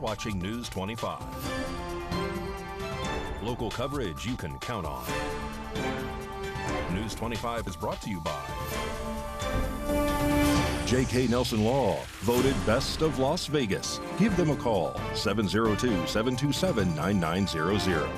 watching News 25. Local coverage you can count on. News 25 is brought to you by J.K. Nelson Law, voted Best of Las Vegas. Give them a call, 702-727-9900.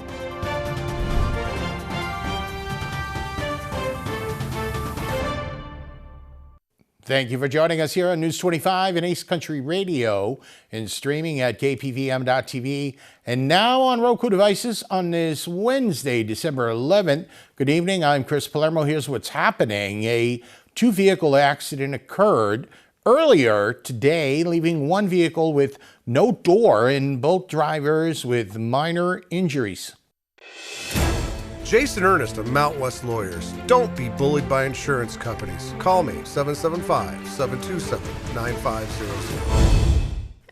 Thank you for joining us here on News 25 and Ace Country Radio and streaming at KPVM.TV and now on Roku devices on this Wednesday, December 11th. Good evening. I'm Chris Palermo. Here's what's happening. A two-vehicle accident occurred earlier today, leaving one vehicle with no door and both drivers with minor injuries. Jason Ernest of Mount West Lawyers. Don't be bullied by insurance companies. Call me, 775-727-9500.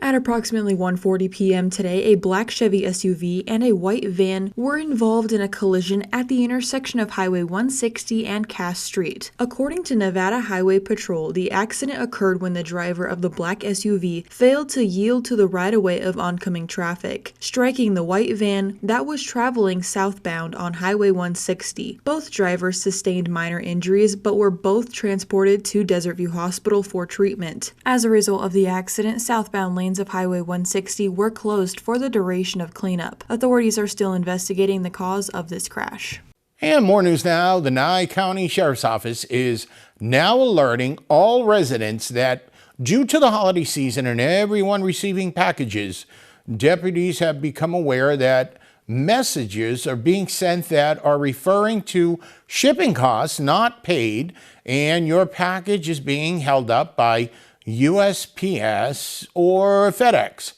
At approximately 1:40 p.m. today, a black Chevy SUV and a white van were involved in a collision at the intersection of Highway 160 and Cass Street. According to Nevada Highway Patrol, the accident occurred when the driver of the black SUV failed to yield to the right-of-way of oncoming traffic, striking the white van that was traveling southbound on Highway 160. Both drivers sustained minor injuries but were both transported to Desert View Hospital for treatment. As a result of the accident, southbound lanes of Highway 160 were closed for the duration of cleanup. Authorities are still investigating the cause of this crash. And more news now. The Nye County Sheriff's Office is now alerting all residents that due to the holiday season and everyone receiving packages, deputies have become aware that messages are being sent that are referring to shipping costs not paid, and your package is being held up by USPS or FedEx.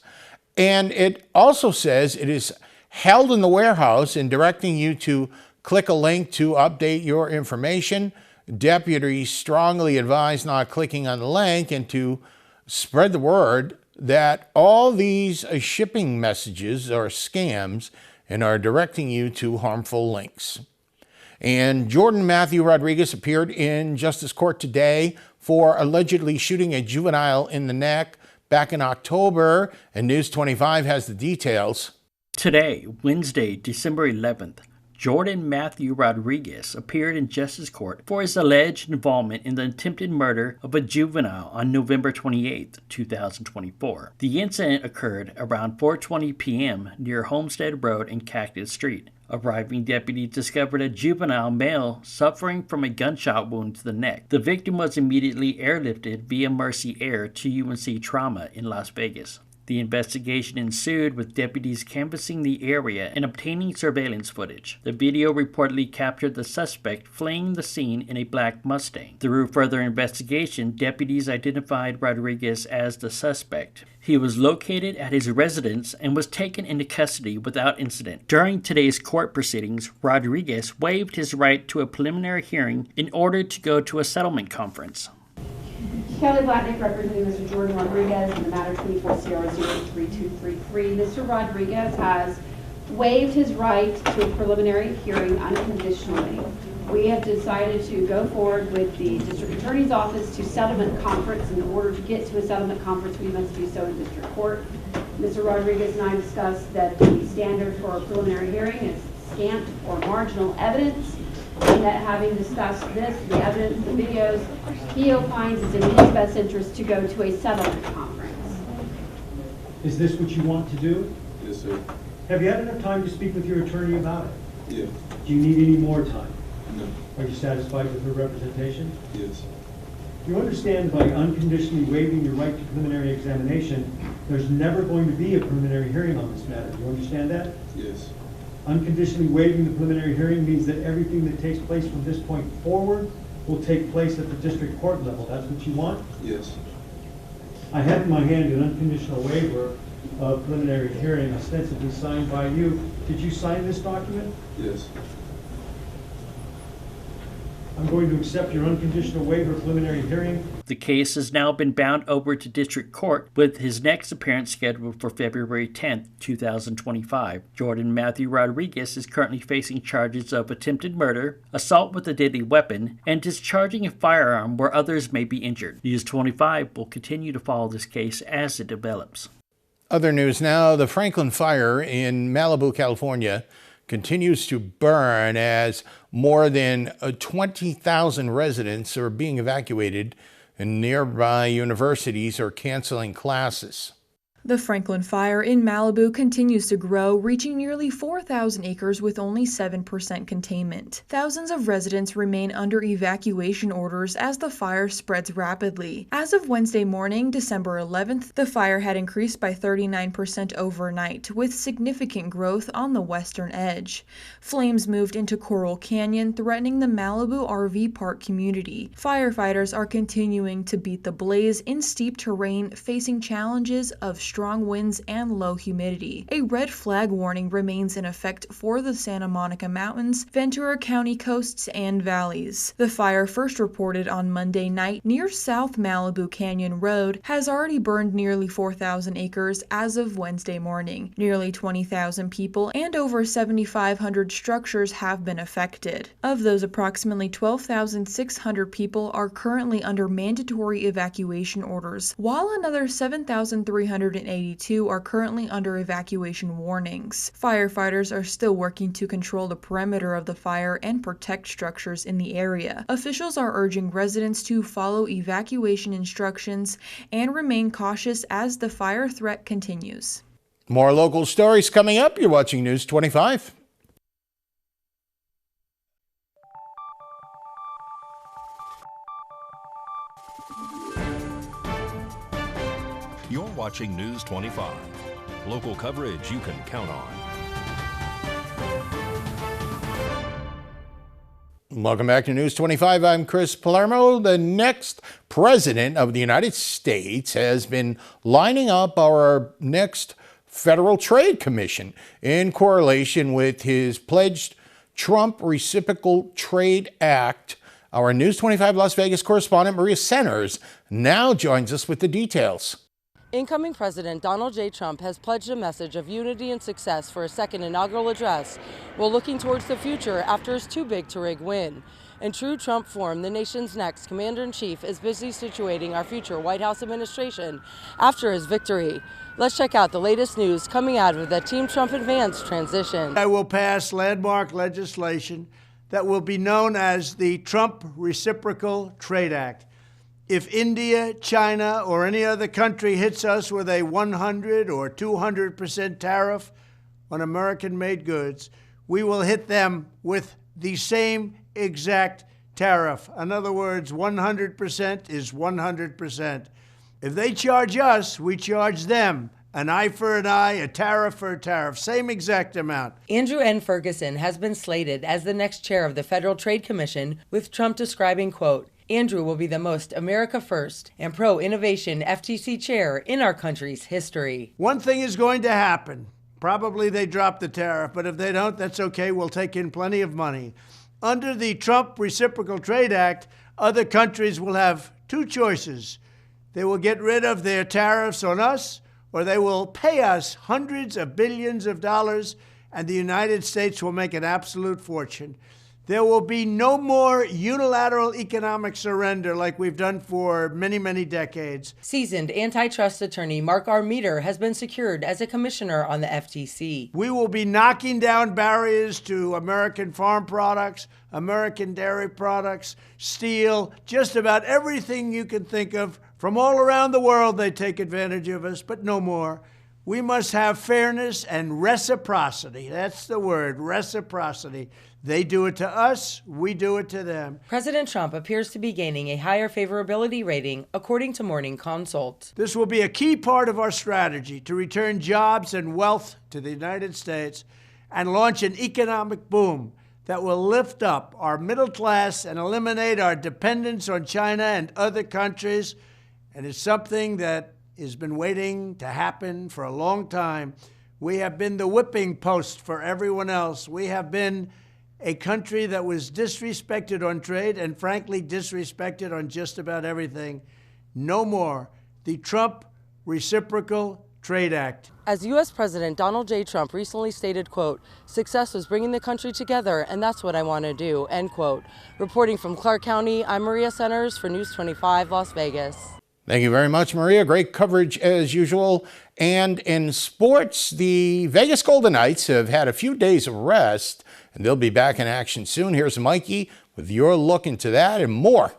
And it also says it is held in the warehouse and directing you to click a link to update your information. Deputies strongly advise not clicking on the link and to spread the word that all these shipping messages are scams and are directing you to harmful links. And Jordan Matthew Rodriguez appeared in Justice Court today for allegedly shooting a juvenile in the neck back in October, and News 25 has the details. Today, Wednesday, December 11th, Jordan Matthew Rodriguez appeared in Justice Court for his alleged involvement in the attempted murder of a juvenile on November 28, 2024. The incident occurred around 4:20 p.m. near Homestead Road and Cactus Street. Arriving deputies discovered a juvenile male suffering from a gunshot wound to the neck. The victim was immediately airlifted via Mercy Air to UNC Trauma in Las Vegas. The investigation ensued with deputies canvassing the area and obtaining surveillance footage. The video reportedly captured the suspect fleeing the scene in a black Mustang. Through further investigation, deputies identified Rodriguez as the suspect. He was located at his residence and was taken into custody without incident. During today's court proceedings, Rodriguez waived his right to a preliminary hearing in order to go to a settlement conference. Kelly Blatnick representing Mr. Jordan Rodriguez in the matter 24-CR-03233. Mr. Rodriguez has waived his right to a preliminary hearing unconditionally. We have decided to go forward with the District Attorney's Office to settlement conference. In order to get to a settlement conference, we must do so in District Court. Mr. Rodriguez and I discussed that the standard for a preliminary hearing is scant or marginal evidence, and that having discussed this, the evidence, the videos, he opines it's in his best interest to go to a settlement conference. Is this what you want to do? Yes, sir. Have you had enough time to speak with your attorney about it? Yeah. Do you need any more time? No. Are you satisfied with her representation? Yes. You understand by unconditionally waiving your right to preliminary examination, there's never going to be a preliminary hearing on this matter. Do you understand that? Yes. Unconditionally waiving the preliminary hearing means that everything that takes place from this point forward will take place at the district court level. That's what you want? Yes. I have in my hand an unconditional waiver of preliminary hearing ostensibly signed by you. Did you sign this document? Yes. I'm going to accept your unconditional waiver of preliminary hearing. The case has now been bound over to District Court, with his next appearance scheduled for February 10, 2025. Jordan Matthew Rodriguez is currently facing charges of attempted murder, assault with a deadly weapon, and discharging a firearm where others may be injured. News 25 will continue to follow this case as it develops. Other news now, the Franklin fire in Malibu, California continues to burn as more than 20,000 residents are being evacuated and nearby universities are canceling classes. The Franklin fire in Malibu continues to grow, reaching nearly 4,000 acres with only 7% containment. Thousands of residents remain under evacuation orders as the fire spreads rapidly. As of Wednesday morning, December 11th, the fire had increased by 39% overnight, with significant growth on the western edge. Flames moved into Coral Canyon, threatening the Malibu RV park community. Firefighters are continuing to beat the blaze in steep terrain, facing challenges of strong winds and low humidity. A red flag warning remains in effect for the Santa Monica Mountains, Ventura County coasts, and valleys. The fire, first reported on Monday night near South Malibu Canyon Road, has already burned nearly 4,000 acres as of Wednesday morning. Nearly 20,000 people and over 7,500 structures have been affected. Of those, approximately 12,600 people are currently under mandatory evacuation orders, while another 7,382 are currently under evacuation warnings. Firefighters are still working to control the perimeter of the fire and protect structures in the area. Officials are urging residents to follow evacuation instructions and remain cautious as the fire threat continues. More local stories coming up. You're watching News 25. You're watching News 25. Local coverage you can count on. Welcome back to News 25. I'm Chris Palermo. The next president of the United States has been lining up our next Federal Trade Commission in correlation with his pledged Trump Reciprocal Trade Act. Our News 25 Las Vegas correspondent Maria Centers now joins us with the details. Incoming President Donald J. Trump has pledged a message of unity and success for his second inaugural address, while looking towards the future after his too-big-to-rig win. In true Trump form, the nation's next commander-in-chief is busy situating our future White House administration after his victory. Let's check out the latest news coming out of the Team Trump Advance transition. I will pass landmark legislation that will be known as the Trump Reciprocal Trade Act. If India, China, or any other country hits us with a 100 or 200% tariff on American-made goods, we will hit them with the same exact tariff. In other words, 100% is 100%. If they charge us, we charge them. An eye for an eye, a tariff for a tariff, same exact amount. Andrew N. Ferguson has been slated as the next chair of the Federal Trade Commission, with Trump describing, quote, Andrew will be the most America first and pro-innovation FTC chair in our country's history. One thing is going to happen. Probably they drop the tariff, but if they don't, that's okay. We'll take in plenty of money. Under the Trump Reciprocal Trade Act, other countries will have two choices. They will get rid of their tariffs on us, or they will pay us hundreds of billions of dollars, and the United States will make an absolute fortune. There will be no more unilateral economic surrender like we've done for many, many decades. Seasoned antitrust attorney Mark R. Meter has been secured as a commissioner on the FTC. We will be knocking down barriers to American farm products, American dairy products, steel, just about everything you can think of. From all around the world, they take advantage of us, but no more. We must have fairness and reciprocity. That's the word, reciprocity. They do it to us, we do it to them. President Trump appears to be gaining a higher favorability rating, according to Morning Consult. This will be a key part of our strategy to return jobs and wealth to the United States and launch an economic boom that will lift up our middle class and eliminate our dependence on China and other countries. And it's something that has been waiting to happen for a long time. We have been the whipping post for everyone else. We have been a country that was disrespected on trade and frankly disrespected on just about everything. No more. The Trump Reciprocal Trade Act. As U.S. President Donald J. Trump recently stated, quote, success was bringing the country together, and that's what I want to do, end quote. Reporting from Clark County, I'm Maria Centers for News 25 Las Vegas. Thank you very much, Maria. Great coverage as usual. And in sports, the Vegas Golden Knights have had a few days of rest, and they'll be back in action soon. Here's Mikey with your look into that and more.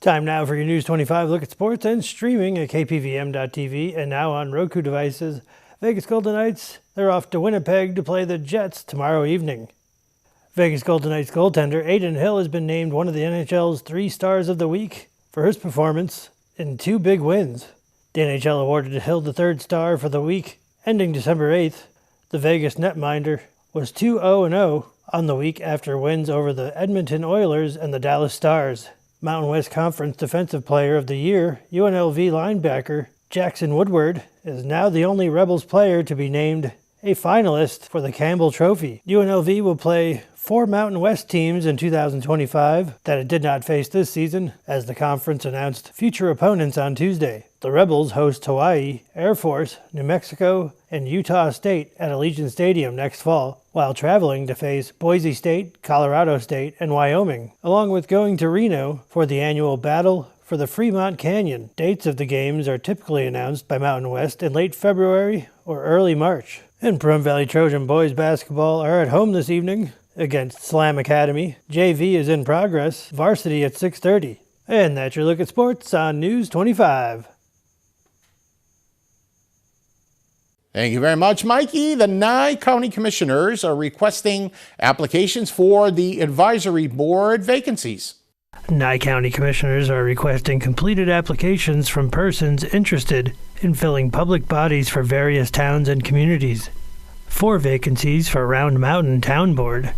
Time now for your News 25 look at sports and streaming at KPVM.TV and now on Roku devices. Vegas Golden Knights, they're off to Winnipeg to play the Jets tomorrow evening. Vegas Golden Knights goaltender Adin Hill has been named one of the NHL's 3 stars of the week for his performance in 2 big wins. The NHL awarded Hill the 3rd star for the week, ending December 8th. The Vegas netminder was 2-0-0 on the week after wins over the Edmonton Oilers and the Dallas Stars. Mountain West Conference Defensive Player of the Year, UNLV linebacker Jackson Woodward, is now the only Rebels player to be named a finalist for the Campbell Trophy. UNLV will play 4 Mountain West teams in 2025 that it did not face this season, as the conference announced future opponents on Tuesday. The Rebels host Hawaii, Air Force, New Mexico, and Utah State at Allegiant Stadium next fall, while traveling to face Boise State, Colorado State, and Wyoming, along with going to Reno for the annual Battle for the Fremont Canyon. Dates of the games are typically announced by Mountain West in late February or early March. And Pahrump Valley Trojan boys basketball are at home this evening against Slam Academy. JV is in progress, varsity at 6:30. And that's your look at sports on News 25. Thank you very much, Mikey. The Nye County Commissioners are requesting applications for the advisory board vacancies. Nye County Commissioners are requesting completed applications from persons interested in filling public bodies for various towns and communities. 4 vacancies for Round Mountain Town Board,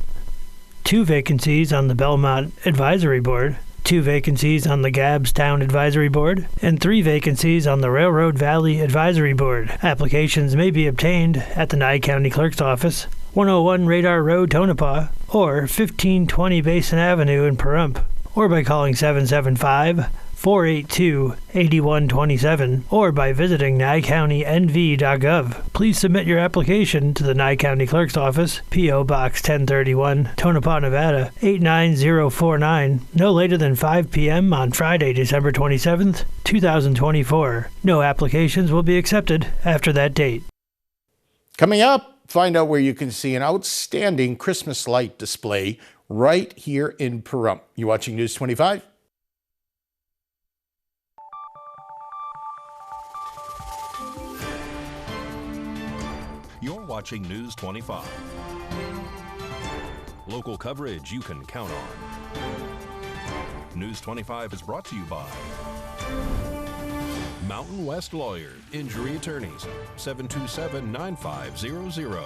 2 vacancies on the Belmont Advisory Board, 2 vacancies on the Gabbs Town Advisory Board, and 3 vacancies on the Railroad Valley Advisory Board. Applications may be obtained at the Nye County Clerk's Office, 101 Radar Road, Tonopah, or 1520 Basin Avenue in Pahrump, or by calling 775-482-8127, or by visiting NyeCountyNV.gov. Please submit your application to the Nye County Clerk's Office, P.O. Box 1031, Tonopah, Nevada, 89049, no later than 5 p.m. on Friday, December 27th, 2024. No applications will be accepted after that date. Coming up, find out where you can see an outstanding Christmas light display right here in Pahrump. You watching News 25? You're watching News 25. Local coverage you can count on. News 25 is brought to you by Mountain West Lawyer, Injury Attorneys, 727-9500.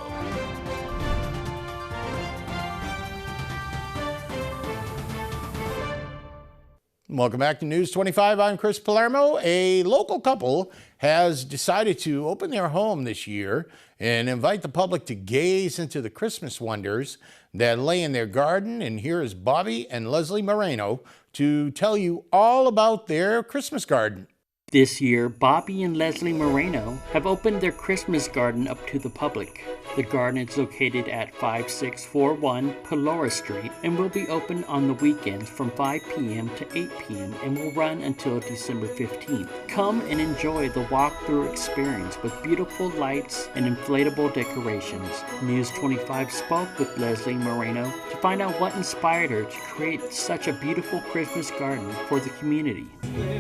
Welcome back to News 25. I'm Chris Palermo. A local couple has decided to open their home this year and invite the public to gaze into the Christmas wonders that lay in their garden. And here is Bobby and Leslie Moreno to tell you all about their Christmas garden. This year, Bobby and Leslie Moreno have opened their Christmas garden up to the public. The garden is located at 5641 Pelora Street and will be open on the weekends from 5 p.m. to 8 p.m. and will run until December 15th. Come and enjoy the walkthrough experience with beautiful lights and inflatable decorations. News 25 spoke with Leslie Moreno to find out what inspired her to create such a beautiful Christmas garden for the community.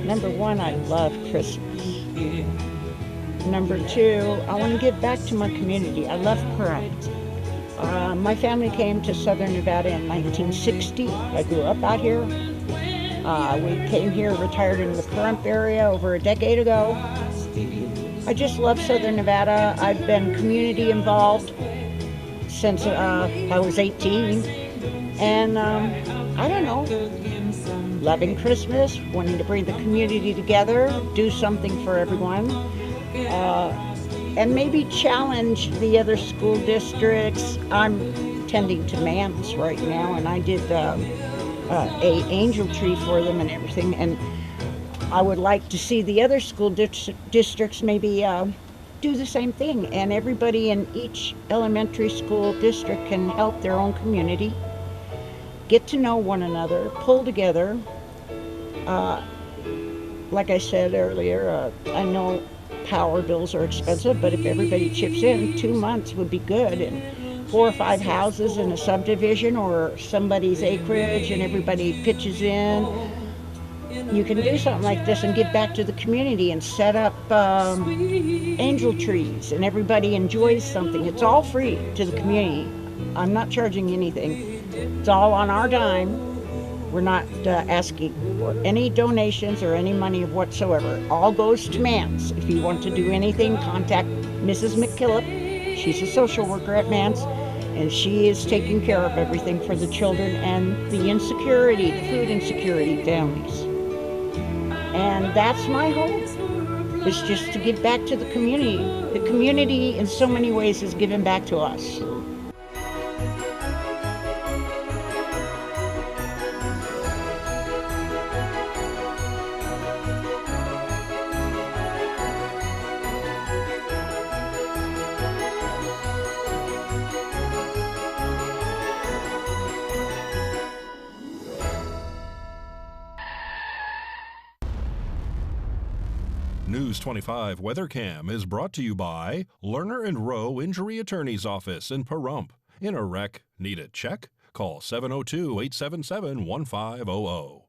Number one, I love Christmas. Number two, I want to give back to my community. I love Pahrump. My family came to Southern Nevada in 1960. I grew up out here. We came here, retired in the Pahrump area over a decade ago. I just love Southern Nevada. I've been community involved since I was 18. And I don't know, loving Christmas, wanting to bring the community together, do something for everyone, and maybe challenge the other school districts. I'm tending to mants right now, and I did a angel tree for them and everything. And I would like to see the other school districts maybe do the same thing, and everybody in each elementary school district can help their own community, get to know one another, pull together. Like I said earlier, I know power bills are expensive, but if everybody chips in, 2 months would be good, and 4 or 5 houses in a subdivision or somebody's acreage and everybody pitches in. You can do something like this and give back to the community and set up angel trees, and everybody enjoys something. It's all free to the community. I'm not charging anything. It's all on our dime. We're not asking for any donations or any money whatsoever. All goes to Mance. If you want to do anything, contact Mrs. McKillop. She's a social worker at Mance, and she is taking care of everything for the children and the insecurity, the food insecurity families. And that's my hope, is just to give back to the community. The community in so many ways is giving back to us. News 25 WeatherCam is brought to you by Lerner and Rowe Injury Attorney's Office in Pahrump. In a wreck, need a check? Call 702-877-1500.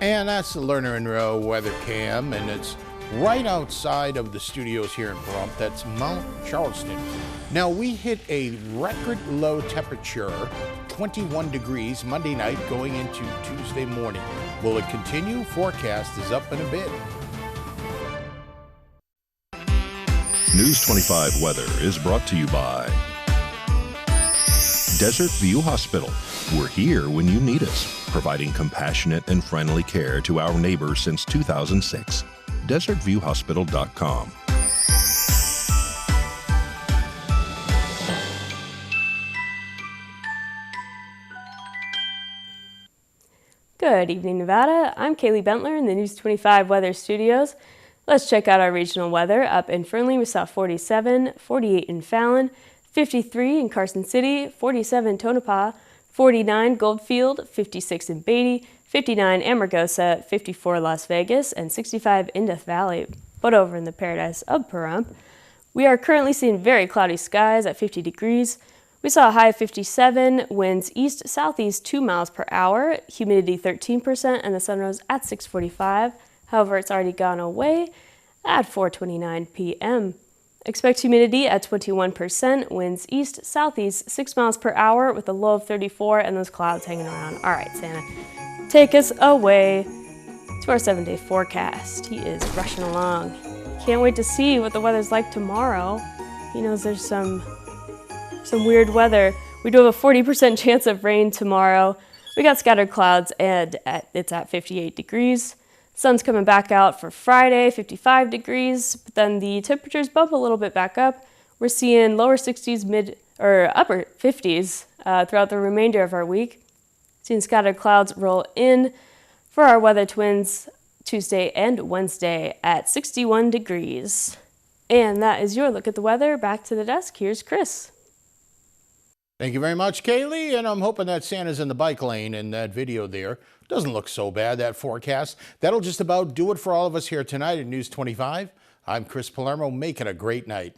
And that's the Lerner and Rowe WeatherCam, and it's right outside of the studios here in Pahrump. That's Mount Charleston. Now, we hit a record low temperature, 21 degrees Monday night going into Tuesday morning. Will it continue? Forecast is up in a bit. News 25 Weather is brought to you by Desert View Hospital. We're here when you need us, providing compassionate and friendly care to our neighbors since 2006. DesertViewHospital.com. Good evening, Nevada. I'm Kaylee Bentler in the News 25 Weather Studios. Let's check out our regional weather. Up in Fernley, we saw 47, 48 in Fallon, 53 in Carson City, 47 Tonopah, 49 Goldfield, 56 in Beatty, 59 Amargosa, 54 Las Vegas, and 65 in Death Valley. But over in the paradise of Pahrump, we are currently seeing very cloudy skies at 50 degrees. We saw a high of 57, winds east-southeast 2 miles per hour, humidity 13%, and the sun rose at 6:45. However, it's already gone away at 4:29 p.m. Expect humidity at 21%, winds east-southeast 6 miles per hour with a low of 34 and those clouds hanging around. All right, Santa, take us away to our 7-day forecast. He is rushing along. Can't wait to see what the weather's like tomorrow. He knows there's some weird weather. We do have a 40% chance of rain tomorrow. We got scattered clouds and it's at 58 degrees. Sun's coming back out for Friday, 55 degrees, but then the temperatures bump a little bit back up. We're seeing lower 60s, upper 50s throughout the remainder of our week. Seeing scattered clouds roll in for our weather twins Tuesday and Wednesday at 61 degrees. And that is your look at the weather. Back to the desk. Here's Chris. Thank you very much, Kaylee, and I'm hoping that Santa's in the bike lane in that video there. Doesn't look so bad, that forecast. That'll just about do it for all of us here tonight at News 25. I'm Chris Palermo. Make it a great night.